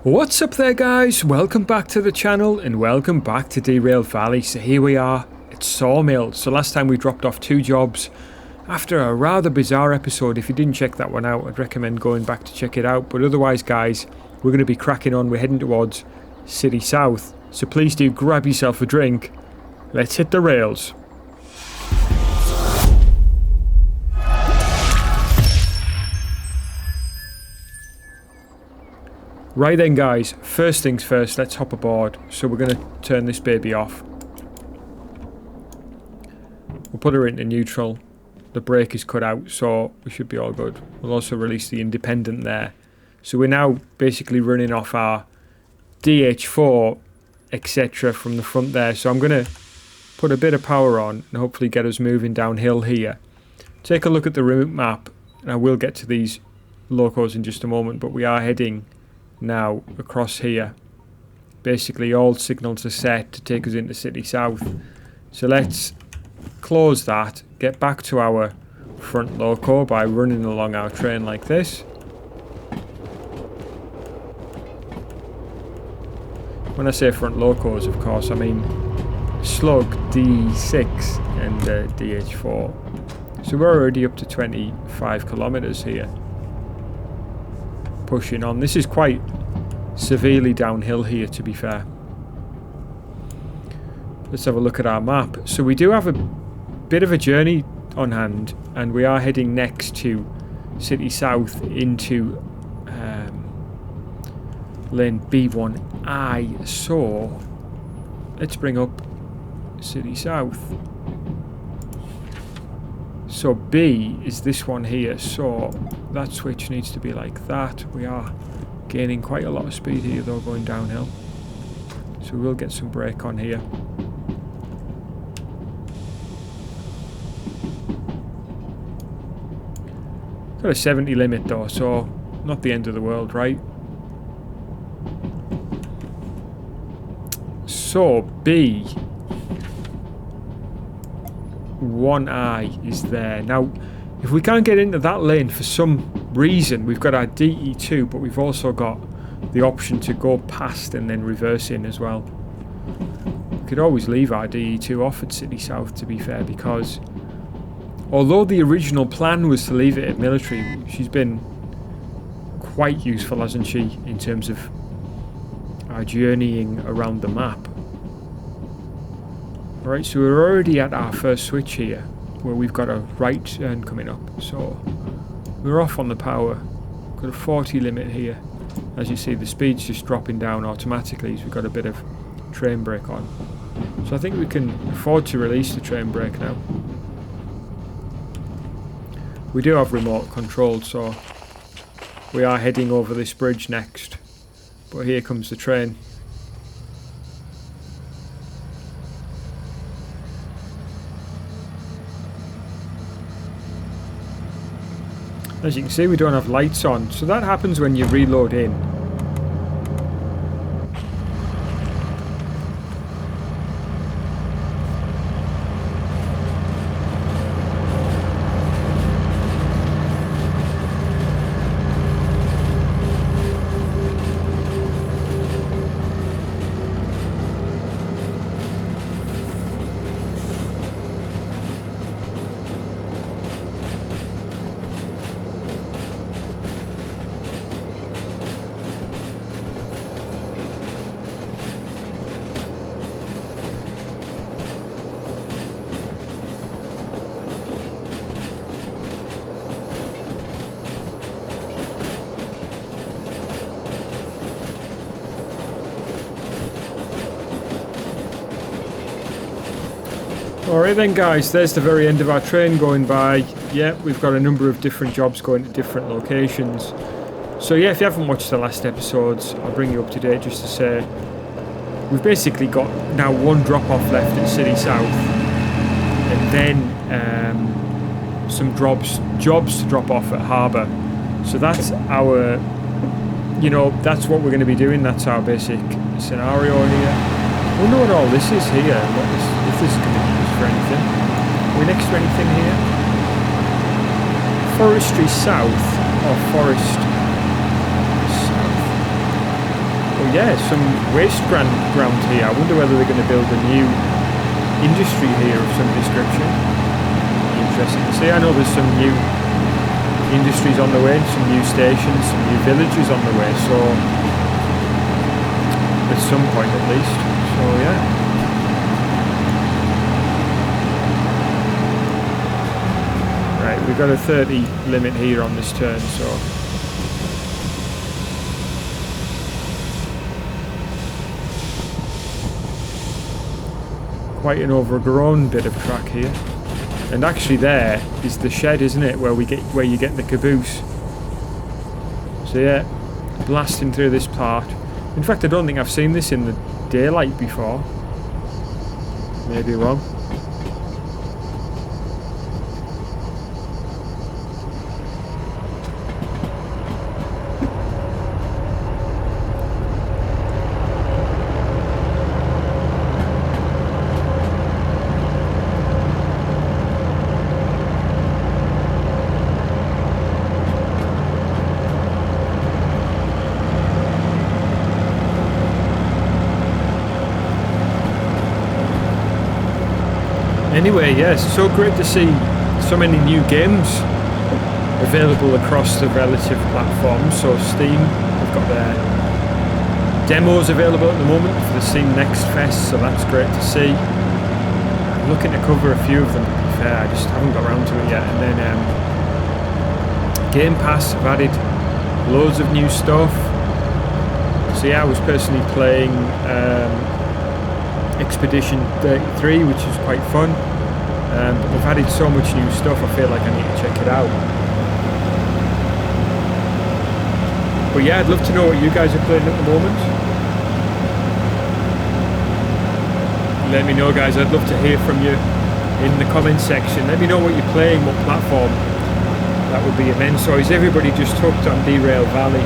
What's up there, guys? Welcome back to the channel and welcome back to Derail Valley. So here we are at Sawmill. So last time we dropped off 2 jobs after a rather bizarre episode. If you didn't check that one out, I'd recommend going back to check it out. But otherwise, guys, we're going to be cracking on. We're heading towards City South. So please do grab yourself a drink. Let's hit the rails. Right then, guys, first things first, let's hop aboard. So we're going to turn this baby off. We'll put her into neutral. The brake is cut out, so we should be all good. We'll also release the independent there. So we're now basically running off our DH4, etc. from the front there. So I'm going to put a bit of power on and hopefully get us moving downhill here. Take a look at the route map, and I will get to these locos in just a moment, but we are heading now across here. Basically all signals are set to take us into City South. So let's close that, get back to our front loco by running along our train like this. When I say front locos, of course, I mean Slug, D6 and DH4. So we're already up to 25 kilometers here. Pushing on. This is quite severely downhill here, to be fair. Let's have a look at our map. So we do have a bit of a journey on hand, and we are heading next to City South into lane B1I. So let's bring up City South. So B is this one here, so that switch needs to be like that. We are gaining quite a lot of speed here though, going downhill. So we'll get some brake on here. Got a 70 limit though, so not the end of the world, right? So B 1I is there. Now, if we can't get into that lane for some reason, we've got our DE2, but we've also got the option to go past and then reverse in as well. We could always leave our DE2 off at City South, to be fair, because although the original plan was to leave it at military, she's been quite useful, hasn't she, in terms of our journeying around the map. Alright, so we're already at our first switch here, where we've got a right turn coming up. So we're off on the power. Got a 40 limit here. As you see, the speed's just dropping down automatically as we've got a bit of train brake on. So I think we can afford to release the train brake now. We do have remote control, so we are heading over this bridge next. But here comes the train. As you can see, we don't have lights on, so that happens when you reload in. Alright then, guys, there's the very end of our train going by. Yeah, we've got a number of different jobs going to different locations. So yeah, if you haven't watched the last episodes, I'll bring you up to date just to say we've basically got now 1 drop-off left at City South, and then some jobs to drop off at Harbour. So that's our, you know, that's what we're going to be doing. That's our basic scenario here. I wonder what all this is here, if this is going to be used for anything. Are we next to anything here? Forestry South, or Forest South? yeah, some waste ground here. I wonder whether they're going to build a new industry here of some description. Interesting to see. I know there's some new industries on the way, some new stations, some new villages on the way, so at some point at least. So yeah. Right, we've got a 30 limit here on this turn, so quite an overgrown bit of track here. And actually there is the shed, isn't it, where you get the caboose. So yeah, blasting through this part. In fact, I don't think I've seen this in the daylight before. Maybe wrong. Anyway, yes, so great to see so many new games available across the relative platforms. So Steam, we've got their demos available at the moment for the Steam Next Fest, so that's great to see. I'm looking to cover a few of them, to be fair, I just haven't got around to it yet. And then Game Pass, I've added loads of new stuff. So yeah, I was personally playing Expedition 33, which is quite fun, but they've added so much new stuff, I feel like I need to check it out. But yeah, I'd love to know what you guys are playing at the moment. Let me know, guys. I'd love to hear from you in the comment section. Let me know what you're playing, what platform. That would be immense. So is everybody just hooked on Derail Valley?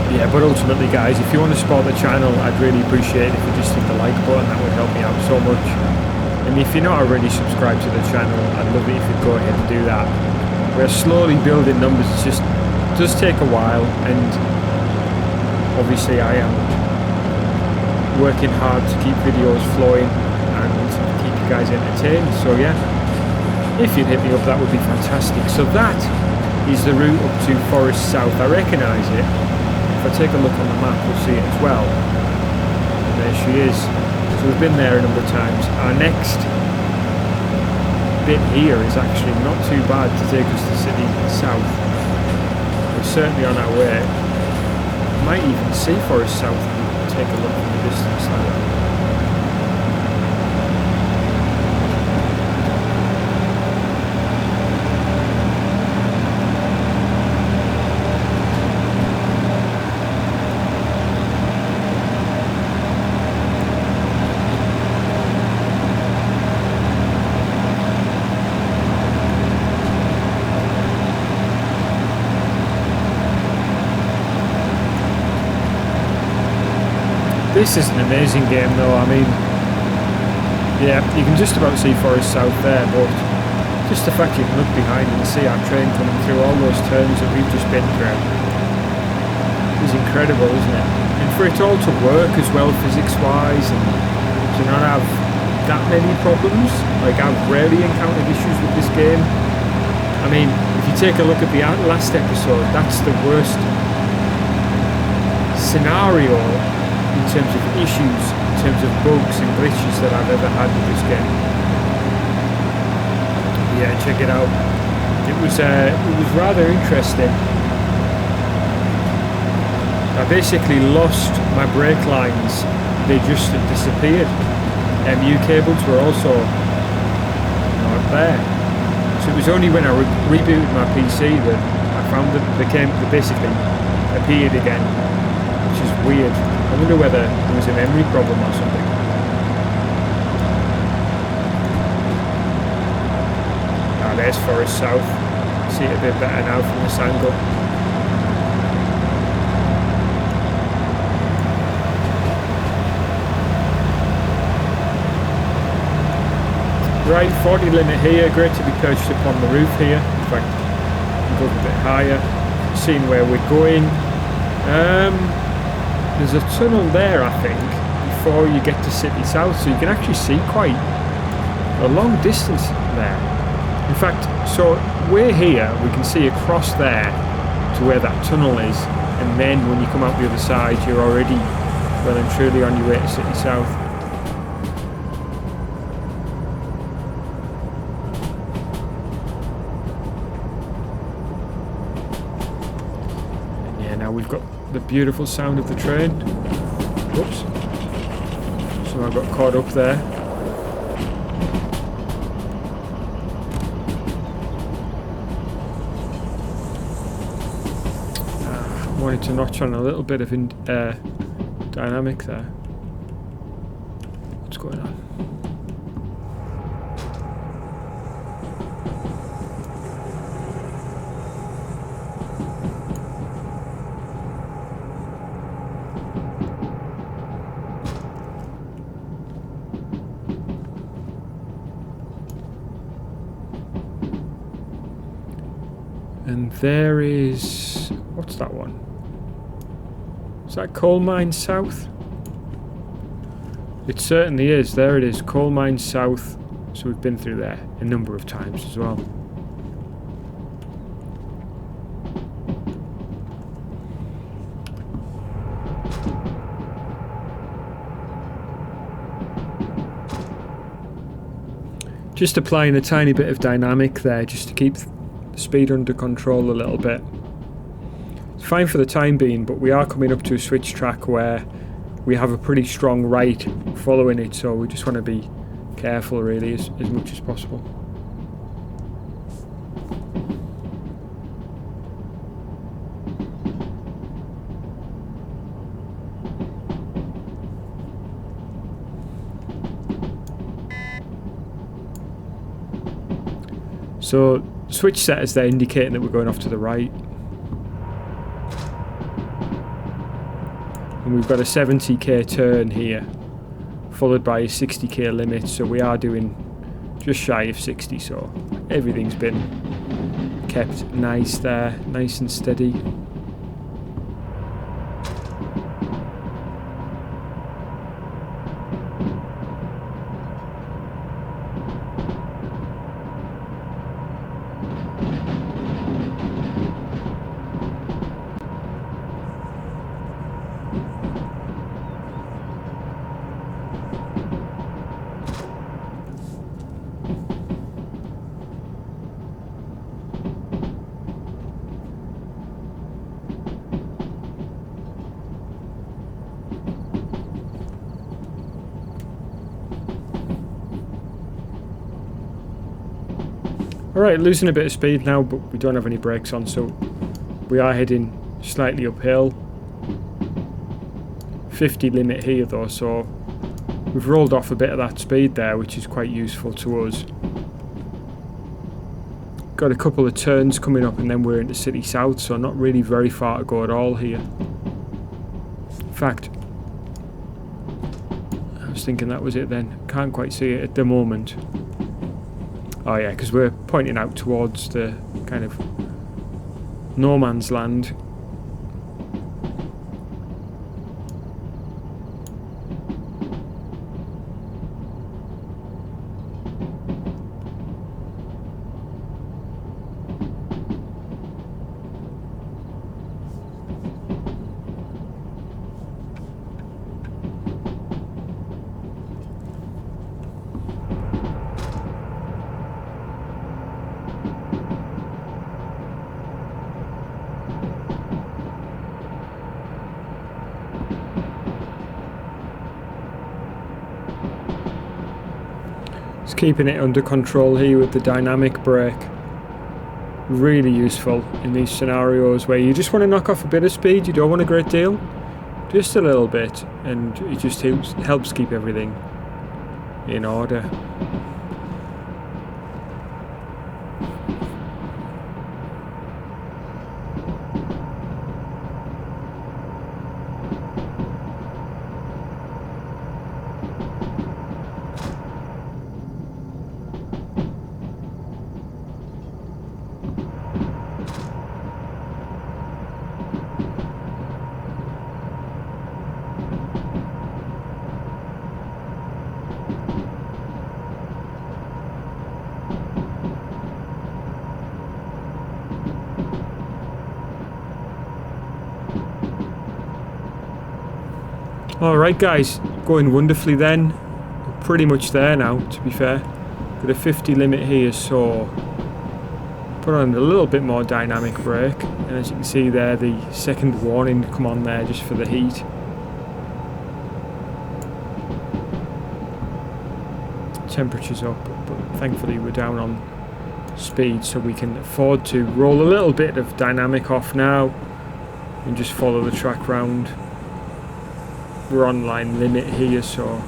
Yeah, but ultimately, guys, if you want to support the channel, I'd really appreciate it if you just hit the like button. That would help me out so much. And if you're not already subscribed to the channel, I'd love it if you'd go ahead and do that. We're slowly building numbers. It does take a while, and obviously I am working hard to keep videos flowing and keep you guys entertained. So yeah, if you'd hit me up, that would be fantastic. So that is the route up to Forest South. I recognise it. If I take a look on the map, we'll see it as well. And there she is. So we've been there a number of times. Our next bit here is actually not too bad to take us to City South. We're certainly on our way. Might even see Forest South if we take a look from the distance like that. This is an amazing game though. I mean, yeah, you can just about see Forest South there, but just the fact you can look behind and see our train coming through all those turns that we've just been through is incredible, isn't it? And for it all to work as well physics-wise and to not have that many problems, like I've rarely encountered issues with this game. I mean, if you take a look at the last episode, that's the worst scenario in terms of issues, in terms of bugs and glitches that I've ever had with this game. Yeah, check it out. It was rather interesting. I basically lost my brake lines. They just disappeared. MU cables were also not there. So it was only when I rebooted my PC that I found that they basically appeared again, which is weird. I wonder whether there was a memory problem or something. Ah, there's Forest South. See it a bit better now from this angle. Right, 40 limit here. Great to be perched upon the roof here. In fact, Go a bit higher, seeing where we're going. There's a tunnel there, I think, before you get to City South, so you can actually see quite a long distance there. In fact, so we're here, we can see across there to where that tunnel is, and then when you come out the other side, you're already well and truly on your way to City South. And yeah, now we've got the beautiful sound of the train. Whoops. So I got caught up there. Wanted to notch on a little bit of dynamic there. What's going on? And there is... what's that one? Is that Coal Mine South? It certainly is. There it is, Coal Mine South. So we've been through there a number of times as well. Just applying a tiny bit of dynamic there just to keep the speed under control a little bit. It's fine for the time being, but we are coming up to a switch track where we have a pretty strong right following it, so we just want to be careful really as much as possible. So switch setters there indicating that we're going off to the right. And we've got a 70k turn here, followed by a 60k limit, so we are doing just shy of 60, so everything's been kept nice there, nice and steady. Alright, losing a bit of speed now, but we don't have any brakes on, so we are heading slightly uphill. 50 limit here though, so we've rolled off a bit of that speed there, which is quite useful to us. Got a couple of turns coming up and then we're into City South, so not really very far to go at all here. In fact, I was thinking that was it then. Can't quite see it at the moment. Oh yeah, because we're pointing out towards the kind of no man's land. Keeping it under control here with the dynamic brake. Really useful in these scenarios where you just want to knock off a bit of speed, you don't want a great deal, just a little bit, and it just helps keep everything in order. Alright guys, going wonderfully then. We're pretty much there now, to be fair. Got a 50 limit here, so put on a little bit more dynamic brake. And as you can see there, the second warning come on there just for the heat. Temperature's up, but thankfully we're down on speed, so we can afford to roll a little bit of dynamic off now and just follow the track round. We're on line limit here, so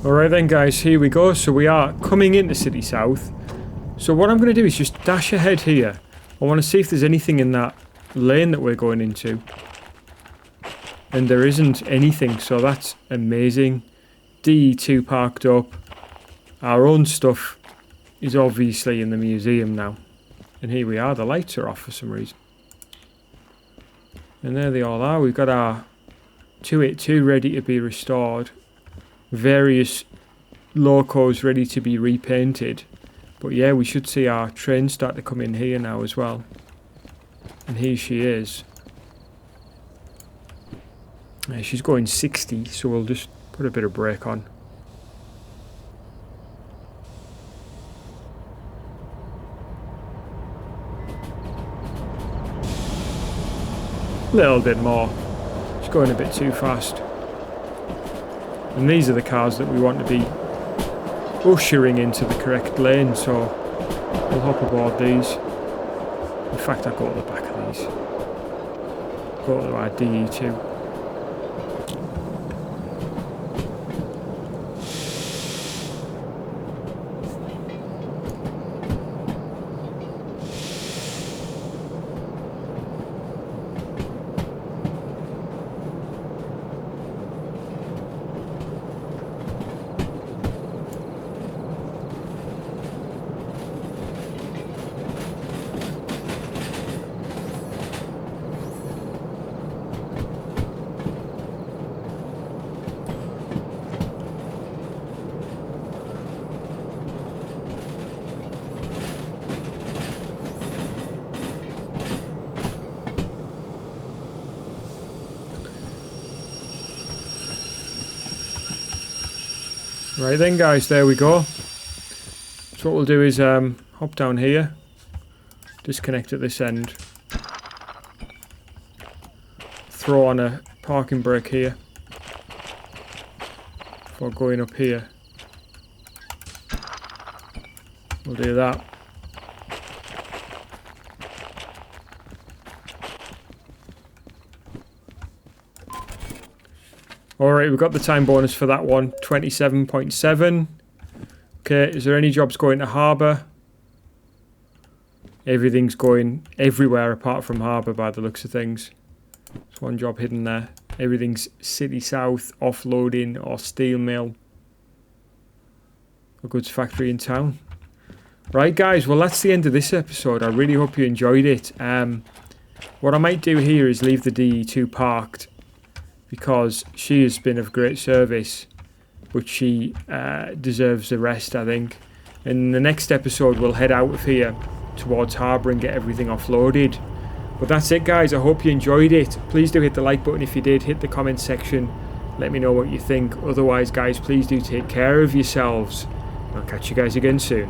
alright then guys, here we go. So we are coming into City South. So what I'm going to do is just dash ahead here. I want to see if there's anything in that lane that we're going into. And there isn't anything, so that's amazing. DE2 parked up. Our own stuff is obviously in the museum now. And here we are, the lights are off for some reason. And there they all are. We've got our 282 ready to be restored. Various locos ready to be repainted. But yeah, we should see our train start to come in here now as well. And here she is. She's going 60, so we'll just put a bit of brake on. A little bit more. She's going a bit too fast. And these are the cars that we want to be ushering into the correct lane, so we'll hop aboard these. In fact, I'll go to the back of these. Go to our DE2. Right then guys, there we go. So what we'll do is hop down here, disconnect at this end, throw on a parking brake here before going up here. We'll do that. Alright, we've got the time bonus for that one, 27.7. Okay, is there any jobs going to harbour? Everything's going everywhere apart from harbour by the looks of things. There's one job hidden there. Everything's City South, offloading or steel mill. A goods factory in town. Right guys, well that's the end of this episode. I really hope you enjoyed it. What I might do here is leave the DE2 parked, because she has been of great service, but she deserves a rest, I think. In the next episode, we'll head out of here towards harbour and get everything offloaded. But that's it, guys. I hope you enjoyed it. Please do hit the like button if you did. Hit the comment section. Let me know what you think. Otherwise, guys, please do take care of yourselves. I'll catch you guys again soon.